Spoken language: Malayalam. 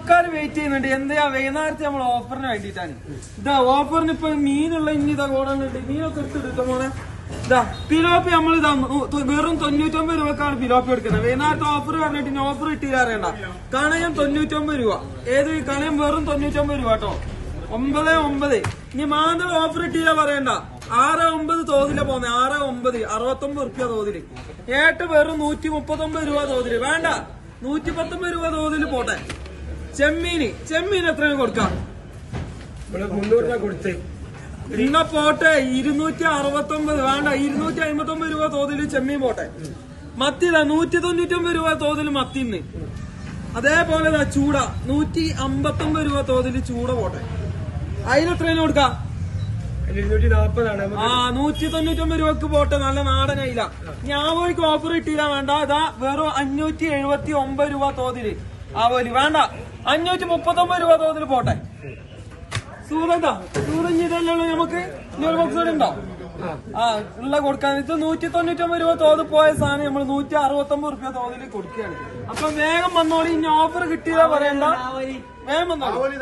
ആൾക്കാർ വെയിറ്റ് ചെയ്യുന്നുണ്ട്. എന്താ വൈകുന്നേരത്തെ നമ്മൾ ഓഫറിന് വേണ്ടിയിട്ടാണ്. ഇതാ ഓഫറിന് ഇപ്പൊ മീനുള്ള ഇനി ഇതാ കോടങ്ങളുണ്ട്. മീനൊക്കെ എടുത്തിട്ടോ മോനെ. ഇതാ പിലോപ്പി നമ്മൾ ഇതാ വെറും 99 രൂപക്കാണ് പിലോപ്പി എടുക്കുന്നത്. വൈകുന്നേരത്തെ ഓഫർ പറഞ്ഞിട്ട് ഇനി ഓഫർ കിട്ടിയില്ല അറിയണ്ട. കണയം 99 രൂപ. ഏത് കണയം വെറും 99 രൂപ കേട്ടോ. 9.9. ഇനി മാന്തൾ ഓഫർ കിട്ടിയില്ല പറയണ്ട. 6.9 തോതില പോന്നെ. 6.9 69 റുപ്യ തോതില്. ഏട്ട് വെറും 139 രൂപ തോതില്. വേണ്ട 119 രൂപ തോതില് പോട്ടെ. ചെമ്മീൻ എത്രയാണ് കൊടുക്കാം? 300 രൂപ കൊടുത്തേ. ഇന്ന പോട്ടെ 269. വേണ്ട 259 രൂപ തോതില് ചെമ്മീൻ പോട്ടെ. മത്തി 199 രൂപ തോതില് മത്തിന്ന്. അതേപോലെ ചൂട 159 രൂപ തോതില് ചൂട പോട്ടെ. അതിനെത്രയാണ് കൊടുക്കാം? 240 199 രൂപക്ക് പോട്ടെ. നല്ല നാടൻ അയില. ഞാവോയ്ക്ക് ഓഫർ കിട്ടിയില്ല. വേണ്ട ഇതാ വെറും 579 രൂപ തോതില് ആവോലി. വേണ്ട 539 രൂപ തോതില് പോട്ടെ. സൂതഞ്ഞിതല്ലോ നമുക്ക്. ഇനി ഒരു ബോക്സ് ഉണ്ടോ? ഉള്ള കൊടുക്കാൻ. ഇത് 199 രൂപ തോത് പോയ സാധനം നമ്മൾ 169 റുപ്യ തോതിൽ കൊടുക്കുകയാണ്. അപ്പൊ വേഗം വന്നോളി. ഇനി ഓഫർ കിട്ടിയില്ല പറയണ്ട. വേഗം വന്നോളി.